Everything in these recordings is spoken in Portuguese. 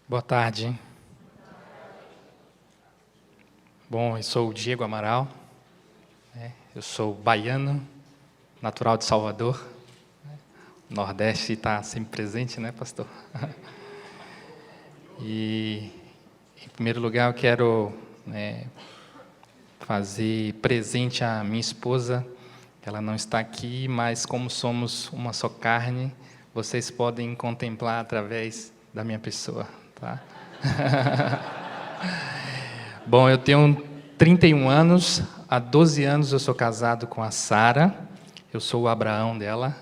Boa tarde. Bom, eu sou o Diego Amaral, eu sou baiano, natural de Salvador. O Nordeste está sempre presente, né, pastor? E, em primeiro lugar, eu quero fazer presente à minha esposa. Ela não está aqui, mas como somos uma só carne, vocês podem contemplar através da minha pessoa. Tá? Bom, eu tenho 31 anos, há 12 anos eu sou casado com a Sara, eu sou o Abraão dela,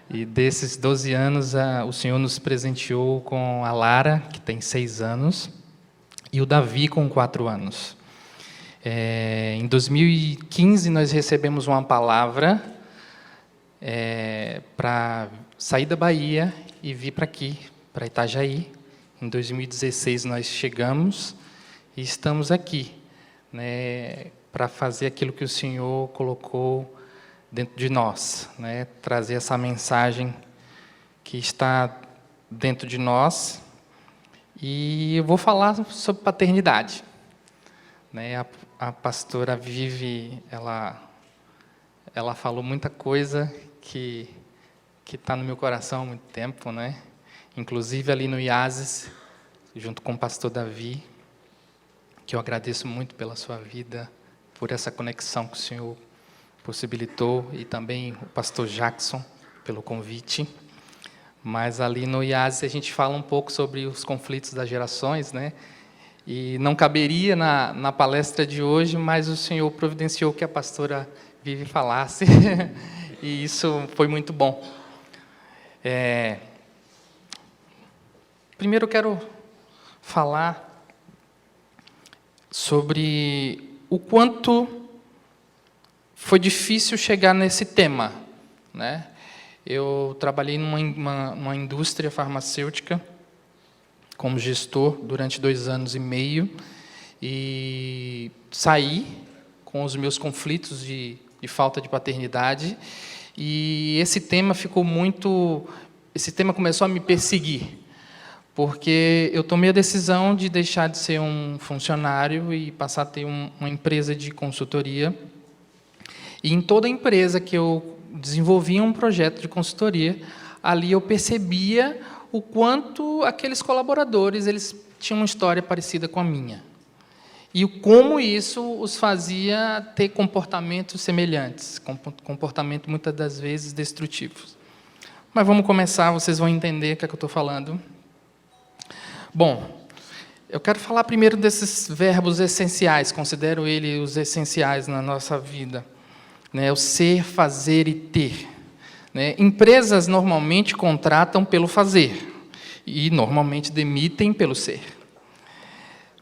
e desses 12 anos o Senhor nos presenteou com a Lara, que tem 6 anos, e o Davi com 4 anos. Em 2015 nós recebemos uma palavra para sair da Bahia e vir para aqui, para Itajaí. Em 2016 nós chegamos e estamos aqui, para fazer aquilo que o Senhor colocou dentro de nós, trazer essa mensagem que está dentro de nós. E eu vou falar sobre paternidade. A pastora Vivi, ela falou muita coisa que está no meu coração há muito tempo, Inclusive ali no IASES, junto com o pastor Davi, que eu agradeço muito pela sua vida, por essa conexão que o Senhor possibilitou, e também o pastor Jackson, pelo convite. Mas ali no IASES a gente fala um pouco sobre os conflitos das gerações, E não caberia na palestra de hoje, mas o Senhor providenciou que a pastora Vivi falasse, e isso foi muito bom. Primeiro eu quero falar sobre o quanto foi difícil chegar nesse tema. Eu trabalhei numa indústria farmacêutica como gestor durante 2 anos e meio e saí com os meus conflitos de falta de paternidade, e esse tema começou a me perseguir, porque eu tomei a decisão de deixar de ser um funcionário e passar a ter uma empresa de consultoria. E em toda a empresa que eu desenvolvia um projeto de consultoria, ali eu percebia o quanto aqueles colaboradores eles tinham uma história parecida com a minha. E como isso os fazia ter comportamentos semelhantes, comportamentos muitas das vezes destrutivos. Mas vamos começar, vocês vão entender o que é que eu estou falando. Bom, eu quero falar primeiro desses verbos essenciais, considero eles os essenciais na nossa vida. O ser, fazer e ter. Empresas normalmente contratam pelo fazer e normalmente demitem pelo ser.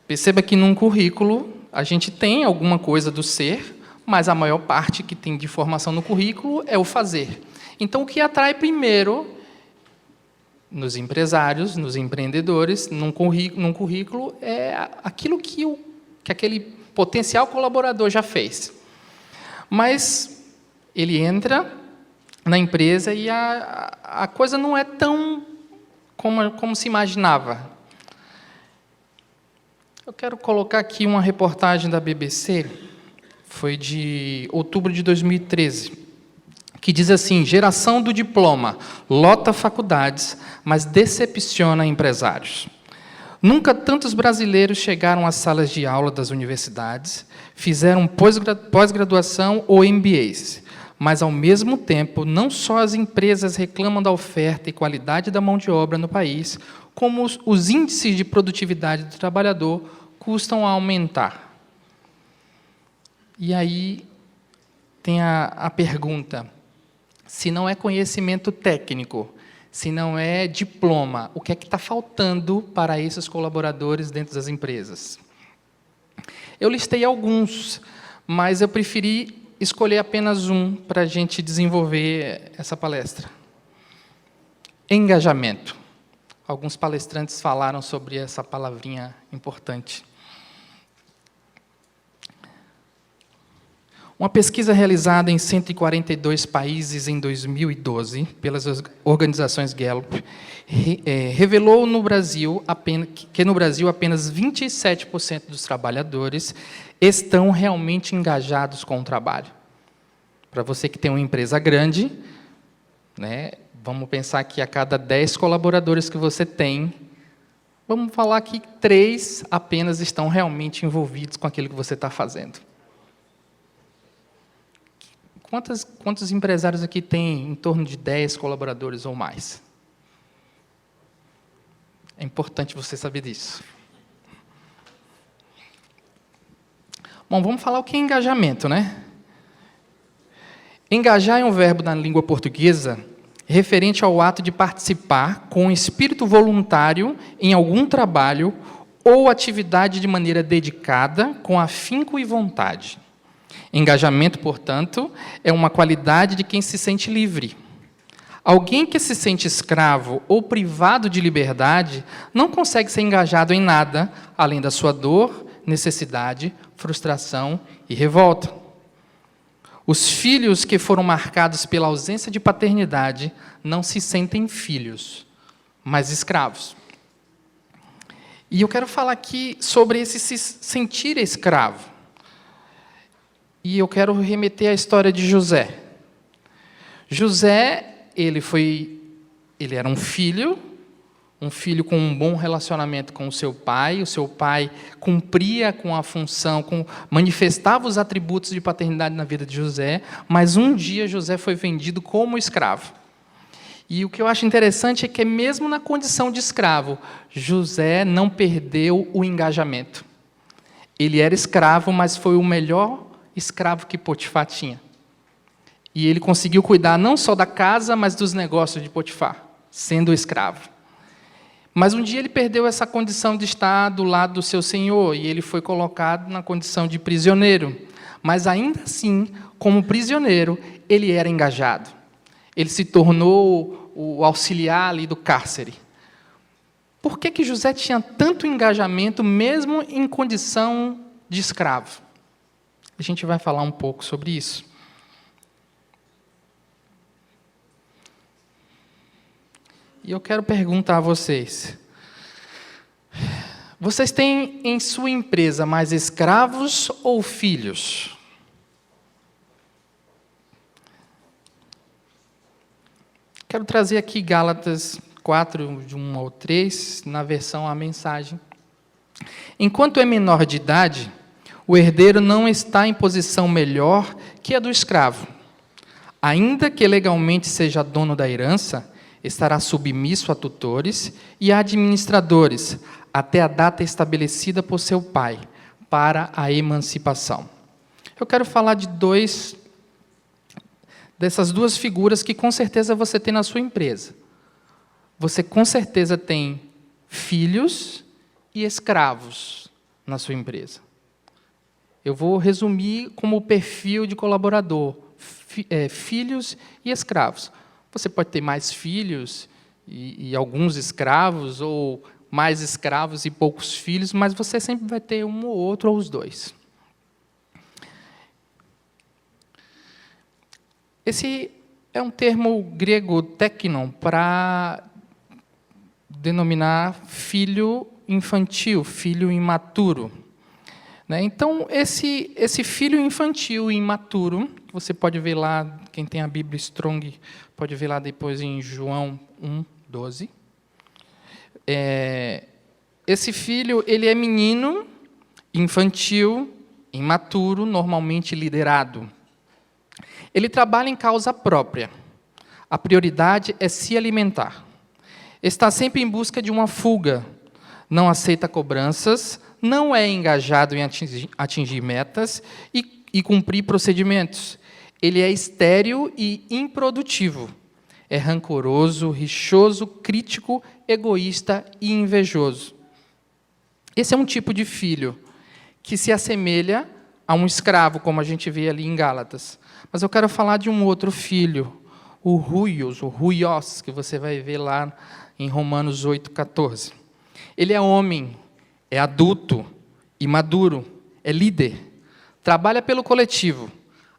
Perceba que num currículo a gente tem alguma coisa do ser, mas a maior parte que tem de formação no currículo é o fazer. Então, o que atrai primeiro nos empresários, nos empreendedores, num currículo, é aquilo que aquele potencial colaborador já fez. Mas ele entra na empresa e a coisa não é tão como se imaginava. Eu quero colocar aqui uma reportagem da BBC, foi de outubro de 2013, que diz assim: geração do diploma, lota faculdades, mas decepciona empresários. Nunca tantos brasileiros chegaram às salas de aula das universidades, fizeram pós-graduação ou MBAs, mas, ao mesmo tempo, não só as empresas reclamam da oferta e qualidade da mão de obra no país, como os índices de produtividade do trabalhador custam a aumentar. E aí tem a pergunta: se não é conhecimento técnico, se não é diploma, o que é que está faltando para esses colaboradores dentro das empresas? Eu listei alguns, mas eu preferi escolher apenas um para a gente desenvolver essa palestra. Engajamento. Alguns palestrantes falaram sobre essa palavrinha importante. Uma pesquisa realizada em 142 países em 2012, pelas organizações Gallup, revelou que no Brasil apenas 27% dos trabalhadores estão realmente engajados com o trabalho. Para você que tem uma empresa grande, né, vamos pensar que a cada 10 colaboradores que você tem, vamos falar que 3 apenas estão realmente envolvidos com aquilo que você está fazendo. Quantos empresários aqui têm em torno de 10 colaboradores ou mais? É importante você saber disso. Bom, vamos falar o que é engajamento, né? Engajar é um verbo na língua portuguesa referente ao ato de participar com espírito voluntário em algum trabalho ou atividade de maneira dedicada, com afinco e vontade. Engajamento, portanto, é uma qualidade de quem se sente livre. Alguém que se sente escravo ou privado de liberdade não consegue ser engajado em nada, além da sua dor, necessidade, frustração e revolta. Os filhos que foram marcados pela ausência de paternidade não se sentem filhos, mas escravos. E eu quero falar aqui sobre esse se sentir escravo. E eu quero remeter à história de José. José, ele era um filho com um bom relacionamento com o seu pai cumpria com a função, manifestava os atributos de paternidade na vida de José, mas um dia José foi vendido como escravo. E o que eu acho interessante é que, mesmo na condição de escravo, José não perdeu o engajamento. Ele era escravo, mas foi o melhor escravo que Potifar tinha. E ele conseguiu cuidar não só da casa, mas dos negócios de Potifar, sendo escravo. Mas um dia ele perdeu essa condição de estar do lado do seu senhor, e ele foi colocado na condição de prisioneiro. Mas ainda assim, como prisioneiro, ele era engajado. Ele se tornou o auxiliar ali do cárcere. Por que José tinha tanto engajamento, mesmo em condição de escravo? A gente vai falar um pouco sobre isso. E eu quero perguntar a vocês: vocês têm em sua empresa mais escravos ou filhos? Quero trazer aqui Gálatas 4, de 1 ao 3, na versão A Mensagem. Enquanto é menor de idade, o herdeiro não está em posição melhor que a do escravo. Ainda que legalmente seja dono da herança, estará submisso a tutores e a administradores, até a data estabelecida por seu pai, para a emancipação. Eu quero falar de dessas duas figuras que com certeza você tem na sua empresa. Você com certeza tem filhos e escravos na sua empresa. Eu vou resumir como o perfil de colaborador: filhos e escravos. Você pode ter mais filhos e alguns escravos, ou mais escravos e poucos filhos, mas você sempre vai ter um ou outro, ou os dois. Esse é um termo grego teknon para denominar filho infantil, filho imaturo. Então, esse filho infantil e imaturo, você pode ver lá, quem tem a Bíblia Strong, pode ver lá depois em João 1:12. Esse filho, ele é menino, infantil, imaturo, normalmente liderado. Ele trabalha em causa própria. A prioridade é se alimentar. Está sempre em busca de uma fuga. Não aceita cobranças, não é engajado em atingir metas e cumprir procedimentos. Ele é estéril e improdutivo. É rancoroso, rixoso, crítico, egoísta e invejoso. Esse é um tipo de filho que se assemelha a um escravo, como a gente vê ali em Gálatas. Mas eu quero falar de um outro filho, o ruios, que você vai ver lá em Romanos 8:14. Ele é homem, é adulto, imaduro, é líder, trabalha pelo coletivo,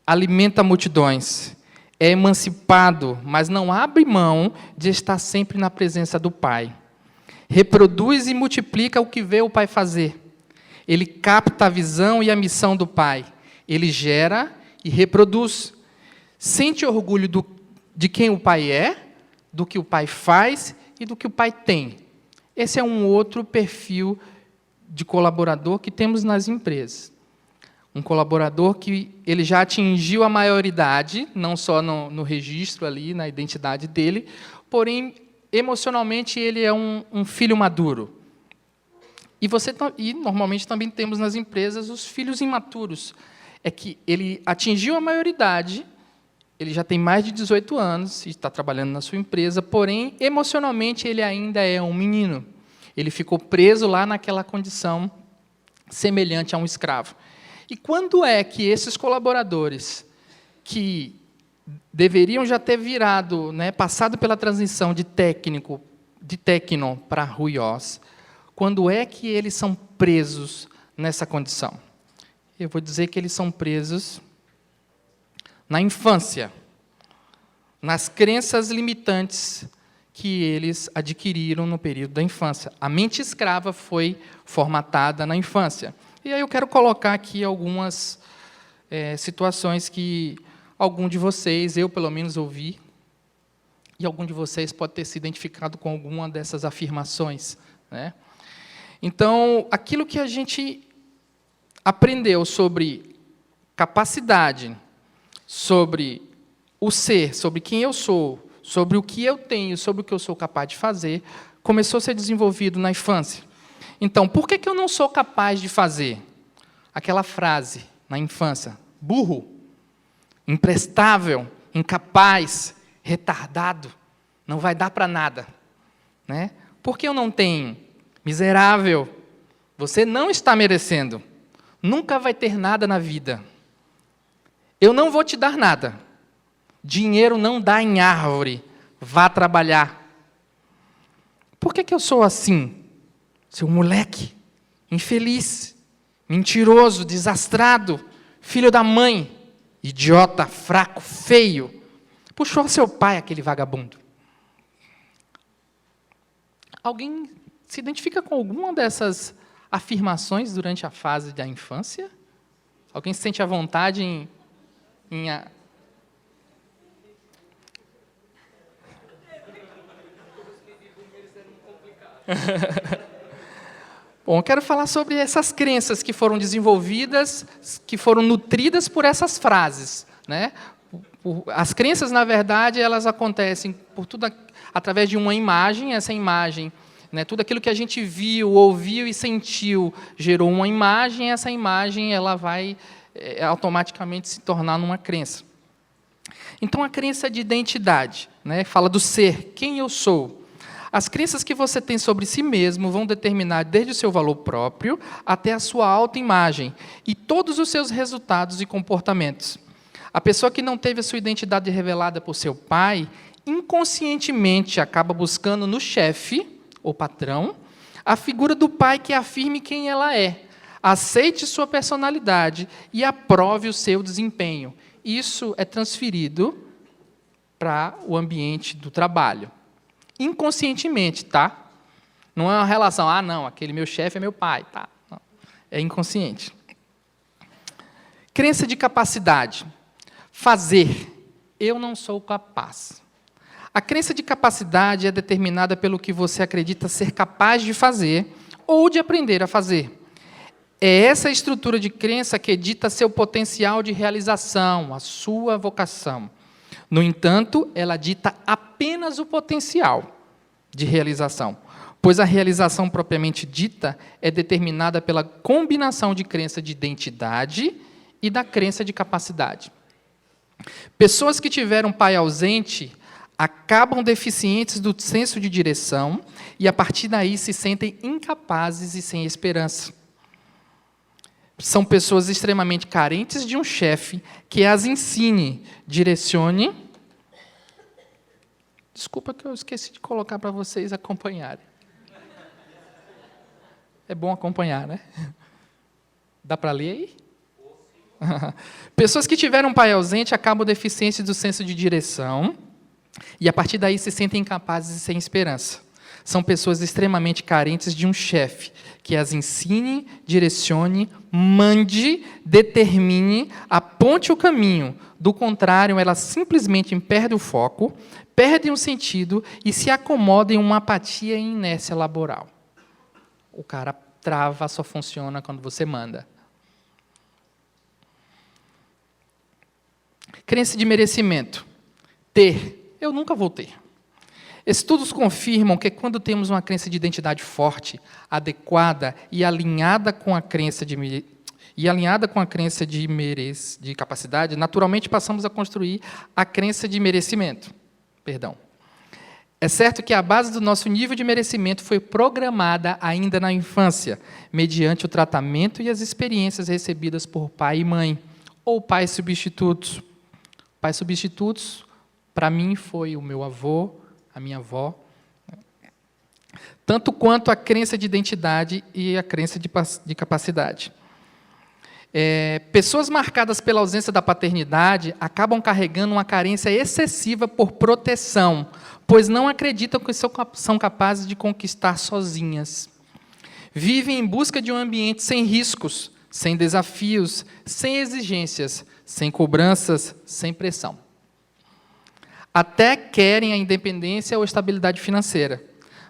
alimenta multidões, é emancipado, mas não abre mão de estar sempre na presença do Pai. Reproduz e multiplica o que vê o Pai fazer. Ele capta a visão e a missão do Pai. Ele gera e reproduz. Sente orgulho de quem o Pai é, do que o Pai faz e do que o Pai tem. Esse é um outro perfil de colaborador que temos nas empresas. Um colaborador que ele já atingiu a maioridade, não só no registro ali, na identidade dele, porém, emocionalmente, ele é um filho maduro. E normalmente também temos nas empresas os filhos imaturos. É que ele atingiu a maioridade, ele já tem mais de 18 anos e está trabalhando na sua empresa, porém, emocionalmente, ele ainda é um menino. Ele ficou preso lá naquela condição semelhante a um escravo. E quando é que esses colaboradores, que deveriam já ter virado, passado pela transição de técnico, de técno para ruiós, quando é que eles são presos nessa condição? Eu vou dizer que eles são presos na infância, nas crenças limitantes que eles adquiriram no período da infância. A mente escrava foi formatada na infância. E aí eu quero colocar aqui algumas situações que algum de vocês, eu pelo menos ouvi, e algum de vocês pode ter se identificado com alguma dessas afirmações, Então, aquilo que a gente aprendeu sobre capacidade, sobre o ser, sobre quem eu sou, sobre o que eu tenho, sobre o que eu sou capaz de fazer, começou a ser desenvolvido na infância. Então, por que eu não sou capaz de fazer? Aquela frase, na infância, burro, imprestável, incapaz, retardado, não vai dar para nada. Por que eu não tenho? Miserável, você não está merecendo, nunca vai ter nada na vida. Eu não vou te dar nada. Dinheiro não dá em árvore, vá trabalhar. Por que eu sou assim? Seu moleque, infeliz, mentiroso, desastrado, filho da mãe, idiota, fraco, feio. Puxou seu pai, aquele vagabundo. Alguém se identifica com alguma dessas afirmações durante a fase da infância? Alguém se sente à vontade em Bom, eu quero falar sobre essas crenças que foram desenvolvidas, que foram nutridas por essas frases. As crenças, na verdade, elas acontecem através de uma imagem. Essa imagem, tudo aquilo que a gente viu, ouviu e sentiu, gerou uma imagem. Essa imagem ela vai automaticamente se tornar numa crença. Então, a crença de identidade, fala do ser, quem eu sou. As crenças que você tem sobre si mesmo vão determinar desde o seu valor próprio até a sua autoimagem e todos os seus resultados e comportamentos. A pessoa que não teve a sua identidade revelada por seu pai, inconscientemente acaba buscando no chefe, ou patrão, a figura do pai que afirme quem ela é, aceite sua personalidade e aprove o seu desempenho. Isso é transferido para o ambiente do trabalho. Inconscientemente, tá? Não é uma relação, não, aquele meu chefe é meu pai, tá? Não. É inconsciente. Crença de capacidade. Fazer. Eu não sou capaz. A crença de capacidade é determinada pelo que você acredita ser capaz de fazer ou de aprender a fazer. É essa estrutura de crença que dita seu potencial de realização, a sua vocação. No entanto, ela dita apenas o potencial de realização, pois a realização propriamente dita é determinada pela combinação de crença de identidade e da crença de capacidade. Pessoas que tiveram pai ausente acabam deficientes do senso de direção e, a partir daí, se sentem incapazes e sem esperança. São pessoas extremamente carentes de um chefe que as ensine, direcione. Desculpa que eu esqueci de colocar para vocês acompanharem. É bom acompanhar, né? Dá para ler aí? Pessoas que tiveram um pai ausente acabam deficientes do senso de direção e, a partir daí, se sentem incapazes e sem esperança. São pessoas extremamente carentes de um chefe que as ensine, direcione, mande, determine, aponte o caminho. Do contrário, elas simplesmente perdem o foco, perdem o sentido e se acomodam em uma apatia e inércia laboral. O cara trava, só funciona quando você manda. Crença de merecimento. Ter. Eu nunca vou ter. Estudos confirmam que quando temos uma crença de identidade forte, adequada e alinhada com a crença de capacidade, naturalmente passamos a construir a crença de merecimento. Perdão. É certo que a base do nosso nível de merecimento foi programada ainda na infância, mediante o tratamento e as experiências recebidas por pai e mãe, ou pais substitutos. Pais substitutos, para mim, foi o meu avô, a minha avó, tanto quanto a crença de identidade e a crença de capacidade. Pessoas marcadas pela ausência da paternidade acabam carregando uma carência excessiva por proteção, pois não acreditam que são capazes de conquistar sozinhas. Vivem em busca de um ambiente sem riscos, sem desafios, sem exigências, sem cobranças, sem pressão. Até querem a independência ou estabilidade financeira,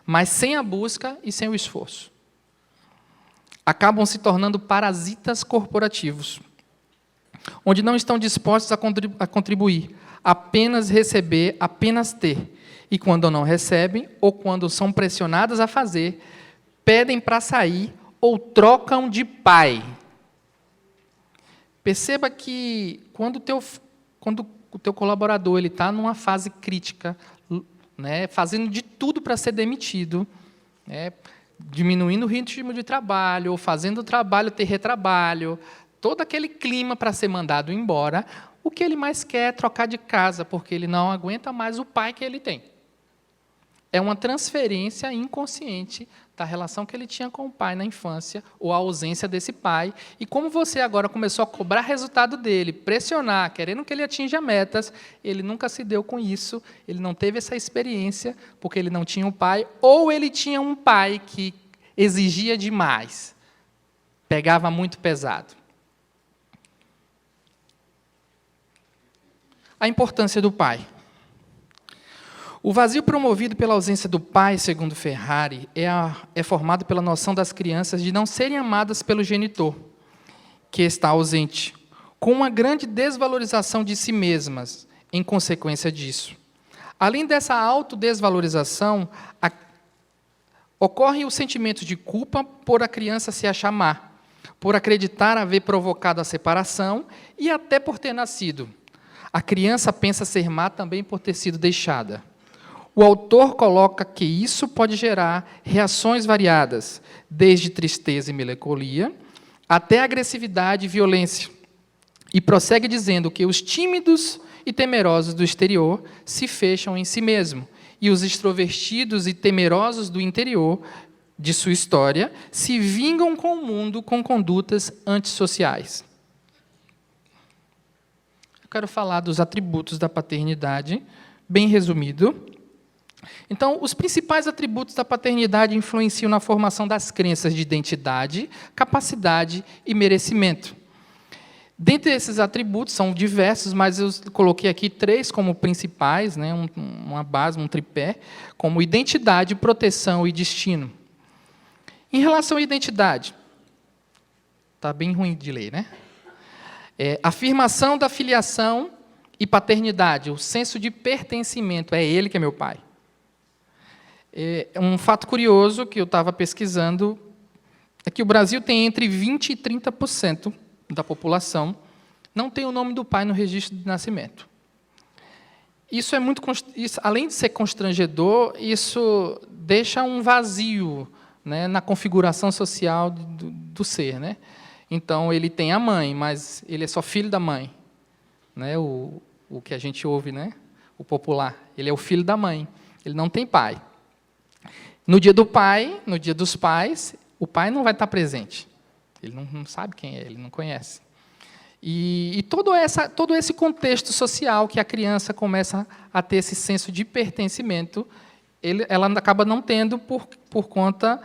mas sem a busca e sem o esforço. Acabam se tornando parasitas corporativos, onde não estão dispostos a contribuir, apenas receber, apenas ter. E quando não recebem, ou quando são pressionadas a fazer, pedem para sair ou trocam de pai. Perceba que quando o teu colaborador está numa fase crítica, né, fazendo de tudo para ser demitido, né, diminuindo o ritmo de trabalho, ou fazendo o trabalho ter retrabalho, todo aquele clima para ser mandado embora, o que ele mais quer é trocar de casa, porque ele não aguenta mais o pai que ele tem. É uma transferência inconsciente da relação que ele tinha com o pai na infância, ou a ausência desse pai. E como você agora começou a cobrar resultado dele, pressionar, querendo que ele atinja metas, ele nunca se deu com isso, ele não teve essa experiência, porque ele não tinha um pai, ou ele tinha um pai que exigia demais, pegava muito pesado. A importância do pai. O vazio promovido pela ausência do pai, segundo Ferrari, é formado pela noção das crianças de não serem amadas pelo genitor, que está ausente, com uma grande desvalorização de si mesmas, em consequência disso. Além dessa autodesvalorização, ocorre o sentimento de culpa por a criança se achar má, por acreditar haver provocado a separação e até por ter nascido. A criança pensa ser má também por ter sido deixada. O autor coloca que isso pode gerar reações variadas, desde tristeza e melancolia, até agressividade e violência. E prossegue dizendo que os tímidos e temerosos do exterior se fecham em si mesmos, e os extrovertidos e temerosos do interior de sua história se vingam com o mundo com condutas antissociais. Eu quero falar dos atributos da paternidade, bem resumido. Então, os principais atributos da paternidade influenciam na formação das crenças de identidade, capacidade e merecimento. Dentre esses atributos, são diversos, mas eu coloquei aqui 3 como principais, né, uma base, um tripé, como identidade, proteção e destino. Em relação à identidade, está bem ruim de ler, né? Afirmação da filiação e paternidade, o senso de pertencimento, é ele que é meu pai. Um fato curioso que eu estava pesquisando é que o Brasil tem entre 20% e 30% da população não tem o nome do pai no registro de nascimento. Isso além de ser constrangedor, isso deixa um vazio, né, na configuração social do ser, né? Então, ele tem a mãe, mas ele é só filho da mãe, né? O que a gente ouve, né? O popular. Ele é o filho da mãe, ele não tem pai. No dia do pai, no dia dos pais, o pai não vai estar presente. Ele não sabe quem é, ele não conhece. E todo esse contexto social que a criança começa a ter esse senso de pertencimento, ela acaba não tendo por conta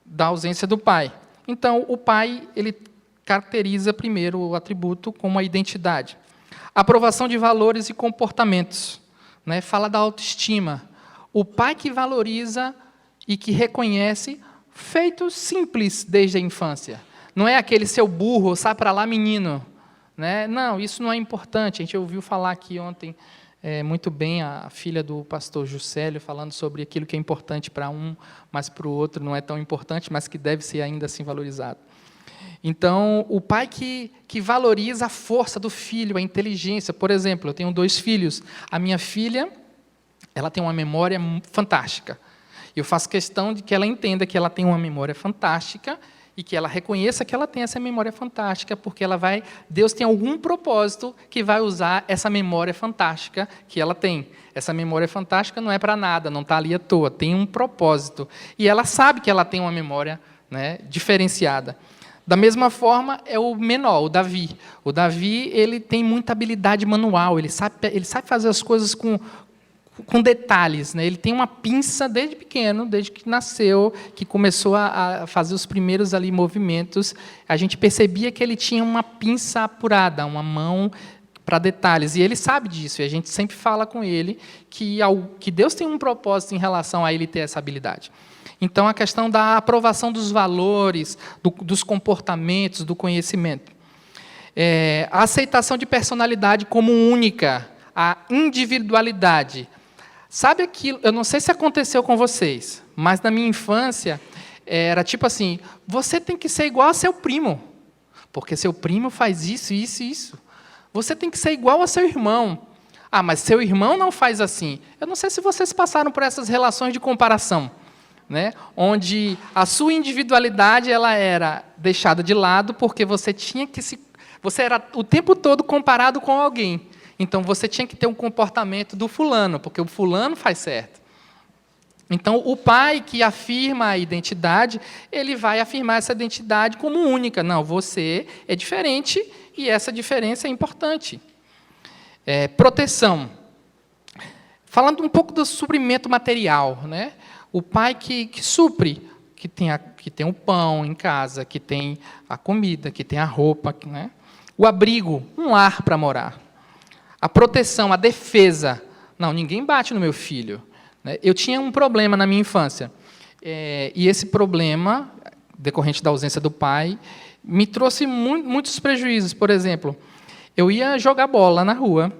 da ausência do pai. Então, o pai ele caracteriza primeiro o atributo como a identidade. Aprovação de valores e comportamentos. Né? Fala da autoestima. O pai que valoriza e que reconhece feitos simples desde a infância. Não é aquele seu burro, sai para lá, menino. Né? Não, isso não é importante. A gente ouviu falar aqui ontem muito bem a filha do pastor Juscelio falando sobre aquilo que é importante para um, mas para o outro não é tão importante, mas que deve ser ainda assim valorizado. Então, o pai que valoriza a força do filho, a inteligência. Por exemplo, eu tenho 2 filhos. A minha filha, ela tem uma memória fantástica. Eu faço questão de que ela entenda que ela tem uma memória fantástica e que ela reconheça que ela tem essa memória fantástica, porque Deus tem algum propósito que vai usar essa memória fantástica que ela tem. Essa memória fantástica não é para nada, não está ali à toa, tem um propósito. E ela sabe que ela tem uma memória, né, diferenciada. Da mesma forma, é o menor, o Davi. O Davi ele tem muita habilidade manual, ele sabe fazer as coisas com detalhes. Né? Ele tem uma pinça desde pequeno, desde que nasceu, que começou a fazer os primeiros ali movimentos. A gente percebia que ele tinha uma pinça apurada, uma mão para detalhes. E ele sabe disso, e a gente sempre fala com ele que Deus tem um propósito em relação a ele ter essa habilidade. Então, a questão da aprovação dos valores, dos comportamentos, do conhecimento. A aceitação de personalidade como única, a individualidade. Sabe aquilo, eu não sei se aconteceu com vocês, mas na minha infância, era tipo assim, você tem que ser igual a seu primo, porque seu primo faz isso, isso e isso. Você tem que ser igual a seu irmão. Ah, mas seu irmão não faz assim. Eu não sei se vocês passaram por essas relações de comparação. Né, onde a sua individualidade ela era deixada de lado porque você era o tempo todo comparado com alguém. Então, você tinha que ter um comportamento do fulano, porque o fulano faz certo. Então, o pai que afirma a identidade, ele vai afirmar essa identidade como única. Não, você é diferente e essa diferença é importante. Proteção. Falando um pouco do suprimento material, né? O pai que supre, que tem o pão em casa, que tem a comida, que tem a roupa, né? O abrigo, um lar para morar. A proteção, a defesa. Não, ninguém bate no meu filho. Né? Eu tinha um problema na minha infância. E esse problema, decorrente da ausência do pai, me trouxe muitos prejuízos. Por exemplo, eu ia jogar bola na rua,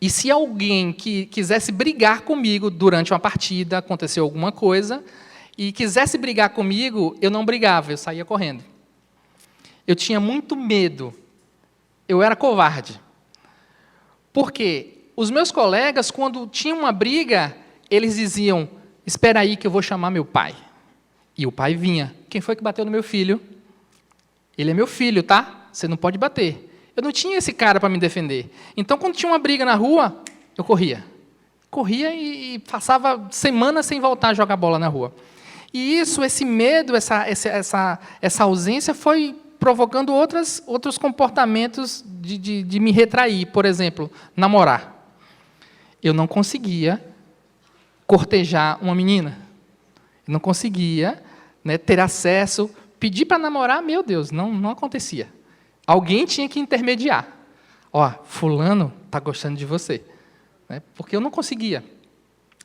e se alguém que quisesse brigar comigo durante uma partida, aconteceu alguma coisa, e quisesse brigar comigo, eu não brigava, eu saía correndo. Eu tinha muito medo. Eu era covarde. Porque os meus colegas, quando tinham uma briga, eles diziam, espera aí que eu vou chamar meu pai. E o pai vinha. Quem foi que bateu no meu filho? Ele é meu filho, tá? Você não pode bater. Eu não tinha esse cara para me defender. Então, quando tinha uma briga na rua, eu corria. Corria e passava semanas sem voltar a jogar bola na rua. E esse medo, essa ausência foi provocando outros comportamentos de me retrair. Por exemplo, namorar. Eu não conseguia cortejar uma menina. Eu não conseguia, né, ter acesso. Pedir para namorar, meu Deus, não acontecia. Alguém tinha que intermediar. Ó, fulano está gostando de você. Né? Porque eu não conseguia,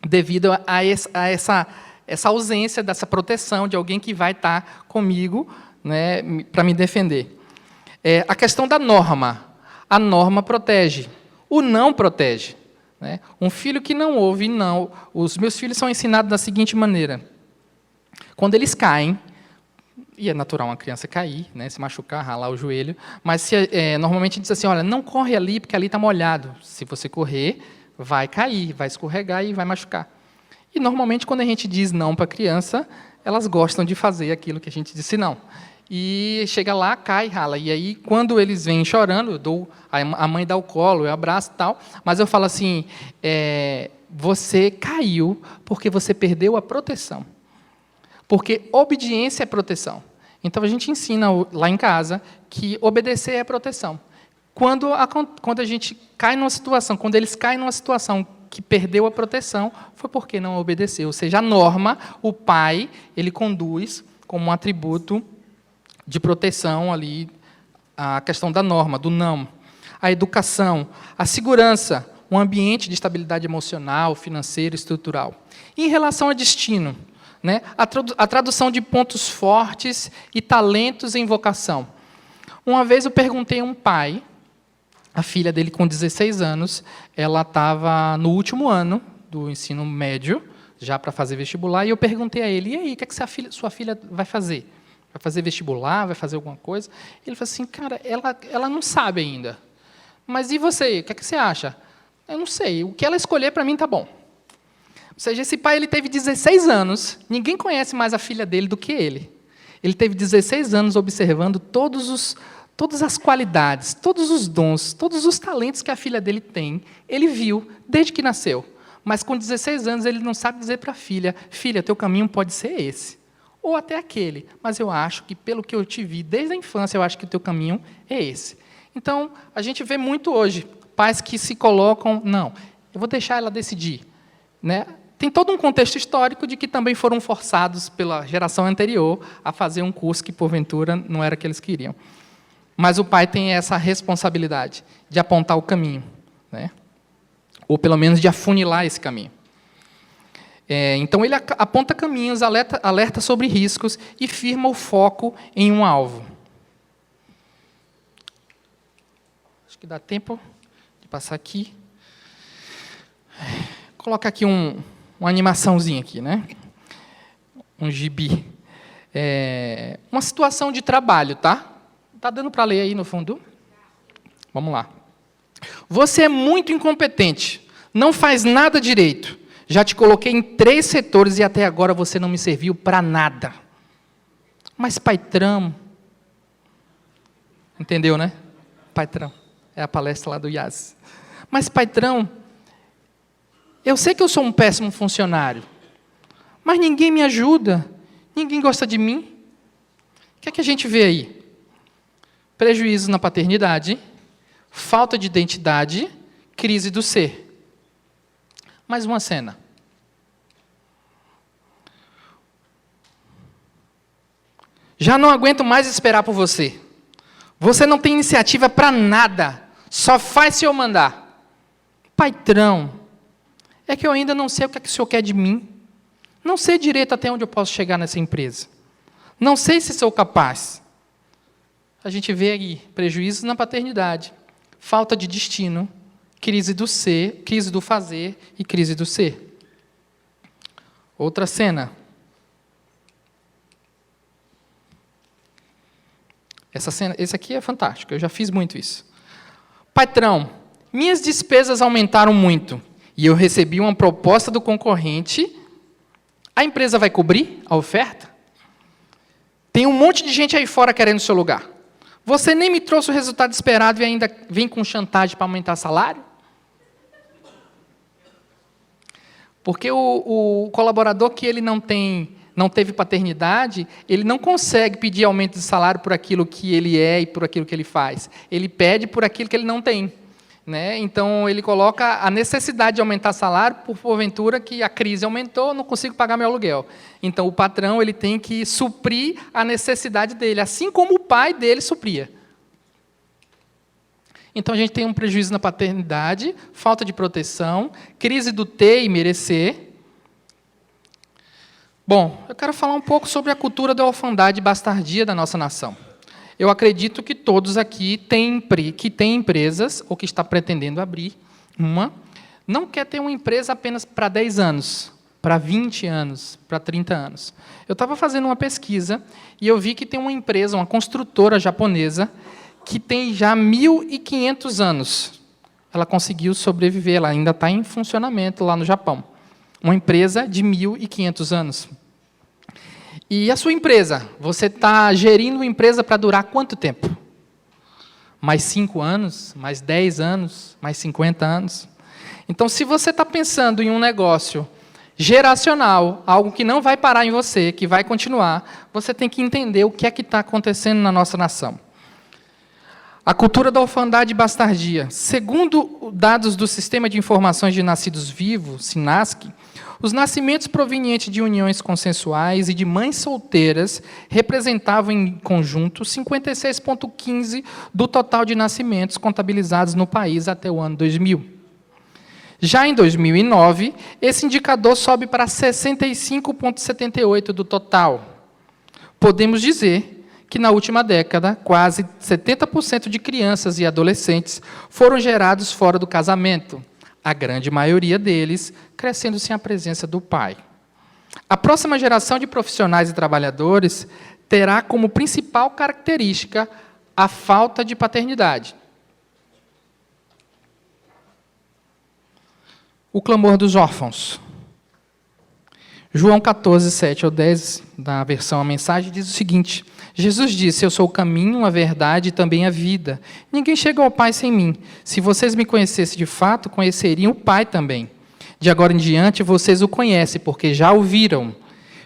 devido a essa ausência dessa proteção de alguém que vai estar comigo, né, para me defender. A questão da norma. A norma protege. O não protege. Né? Um filho que não ouve, não. Os meus filhos são ensinados da seguinte maneira. Quando eles caem, e é natural uma criança cair, né, se machucar, ralar o joelho, mas normalmente diz assim, olha, não corre ali, porque ali está molhado. Se você correr, vai cair, vai escorregar e vai machucar. E, normalmente, quando a gente diz não para a criança, elas gostam de fazer aquilo que a gente disse não. E chega lá, cai, rala. E aí, quando eles vêm chorando, a mãe dá o colo, eu abraço e tal, mas eu falo assim, você caiu porque você perdeu a proteção. Porque obediência é proteção. Então, a gente ensina lá em casa que obedecer é proteção. quando a gente cai numa situação, quando eles caem numa situação que perdeu a proteção, foi porque não obedeceu. Ou seja, a norma, o pai, ele conduz como um atributo de proteção ali a questão da norma, do não. A educação, a segurança, um ambiente de estabilidade emocional, financeira, estrutural. E em relação a destino, né, a tradução de pontos fortes e talentos em vocação. Uma vez eu perguntei a um pai, a filha dele com 16 anos, ela estava no último ano do ensino médio, já para fazer vestibular, e eu perguntei a ele, e aí, o que é que sua filha vai fazer? Vai fazer vestibular? Vai fazer alguma coisa? Ele falou assim, cara, ela não sabe ainda. Mas e você? O que é que você acha? Eu não sei. O que ela escolher, para mim, está bom. Ou seja, esse pai ele teve 16 anos, ninguém conhece mais a filha dele do que ele. Ele teve 16 anos observando todas as qualidades, todos os dons, todos os talentos que a filha dele tem. Ele viu desde que nasceu. Mas com 16 anos ele não sabe dizer para a filha, filha, teu caminho pode ser esse. Ou até aquele. Mas eu acho que, pelo que eu te vi desde a infância, eu acho que o teu caminho é esse. Então, a gente vê muito hoje, pais que se colocam, não, eu vou deixar ela decidir. Né? Tem todo um contexto histórico de que também foram forçados pela geração anterior a fazer um curso que, porventura, não era o que eles queriam. Mas o pai tem essa responsabilidade de apontar o caminho, né? Ou, pelo menos, de afunilar esse caminho. Então, ele aponta caminhos, alerta sobre riscos e firma o foco em um alvo. Acho que dá tempo de passar aqui. Coloca aqui uma animaçãozinha aqui, né? Um gibi. Uma situação de trabalho, tá? Tá dando para ler aí no fundo? Vamos lá. Você é muito incompetente, não faz nada direito. Já te coloquei em 3 setores e até agora você não me serviu para nada. Mas, patrão... Entendeu, né? Patrão. É a palestra lá do Yas. Mas, patrão, eu sei que eu sou um péssimo funcionário, mas ninguém me ajuda, ninguém gosta de mim. O que é que a gente vê aí? Prejuízo na paternidade, falta de identidade, crise do ser. Mais uma cena. Já não aguento mais esperar por você. Você não tem iniciativa para nada. Só faz se eu mandar. Patrão, é que eu ainda não sei o que é que o senhor quer de mim. Não sei direito até onde eu posso chegar nessa empresa. Não sei se sou capaz. A gente vê aí prejuízos na paternidade, falta de destino, crise do ser, crise do fazer e crise do ser. Outra cena. Esse aqui é fantástico, eu já fiz muito isso. Patrão, minhas despesas aumentaram muito e eu recebi uma proposta do concorrente. A empresa vai cobrir a oferta? Tem um monte de gente aí fora querendo o seu lugar. Você nem me trouxe o resultado esperado e ainda vem com chantagem para aumentar salário? Porque o colaborador que ele não teve paternidade, ele não consegue pedir aumento de salário por aquilo que ele é e por aquilo que ele faz. Ele pede por aquilo que ele não tem. Né? Então, ele coloca a necessidade de aumentar salário por porventura que a crise aumentou, não consigo pagar meu aluguel. Então, o patrão ele tem que suprir a necessidade dele, assim como o pai dele supria. Então, a gente tem um prejuízo na paternidade, falta de proteção, crise do ter e merecer. Bom, eu quero falar um pouco sobre a cultura da orfandade e bastardia da nossa nação. Eu acredito que todos aqui têm empresas, ou que está pretendendo abrir uma, não quer ter uma empresa apenas para 10 anos, para 20 anos, para 30 anos. Eu estava fazendo uma pesquisa e eu vi que tem uma empresa, uma construtora japonesa, que tem já 1.500 anos. Ela conseguiu sobreviver, ela ainda está em funcionamento lá no Japão. Uma empresa de 1.500 anos. E a sua empresa? Você está gerindo uma empresa para durar quanto tempo? Mais 5 anos? Mais 10 anos? Mais 50 anos? Então, se você está pensando em um negócio geracional, algo que não vai parar em você, que vai continuar, você tem que entender o que é que está acontecendo na nossa nação. A cultura da orfandade e bastardia. Segundo dados do Sistema de Informações de Nascidos Vivos, SINASC, os nascimentos provenientes de uniões consensuais e de mães solteiras representavam, em conjunto, 56,15% do total de nascimentos contabilizados no país até o ano 2000. Já em 2009, esse indicador sobe para 65,78% do total. Podemos dizer que, na última década, quase 70% de crianças e adolescentes foram gerados fora do casamento, a grande maioria deles crescendo sem a presença do pai. A próxima geração de profissionais e trabalhadores terá como principal característica a falta de paternidade. O clamor dos órfãos. João 14, 7 ao 10, da versão A Mensagem, diz o seguinte: Jesus disse: eu sou o caminho, a verdade e também a vida. Ninguém chega ao Pai sem mim. Se vocês me conhecessem de fato, conheceriam o Pai também. De agora em diante, vocês o conhecem, porque já o viram.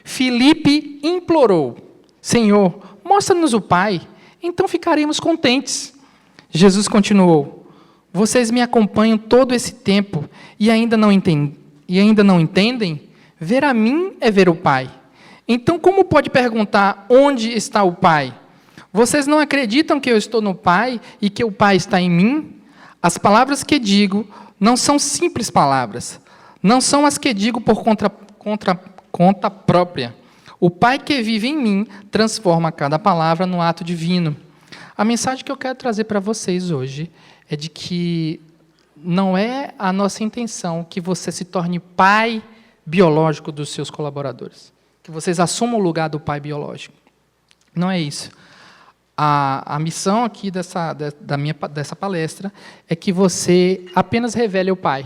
Filipe implorou: Senhor, mostra-nos o Pai, então ficaremos contentes. Jesus continuou: vocês me acompanham todo esse tempo e ainda não entendem? Ver a mim é ver o Pai. Então, como pode perguntar onde está o Pai? Vocês não acreditam que eu estou no Pai e que o Pai está em mim? As palavras que digo não são simples palavras. Não são as que digo por conta própria. O Pai que vive em mim transforma cada palavra no ato divino. A mensagem que eu quero trazer para vocês hoje é de que não é a nossa intenção que você se torne pai biológico dos seus colaboradores, que vocês assumam o lugar do pai biológico. Não é isso. A missão aqui dessa palestra é que você apenas revele o Pai,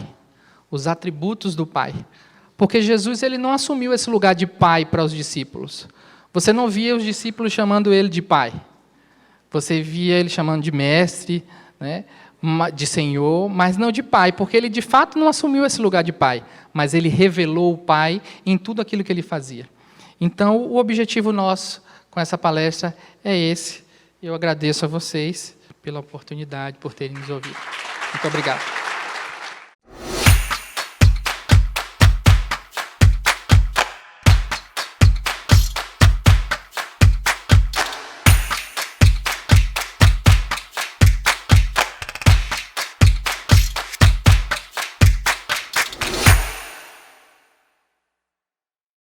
os atributos do Pai. Porque Jesus ele não assumiu esse lugar de pai para os discípulos. Você não via os discípulos chamando ele de pai. Você via ele chamando de mestre, né, de Senhor, mas não de pai, porque ele de fato não assumiu esse lugar de pai, mas ele revelou o Pai em tudo aquilo que ele fazia. Então, o objetivo nosso com essa palestra é esse. Eu agradeço a vocês pela oportunidade, por terem nos ouvido. Muito obrigado.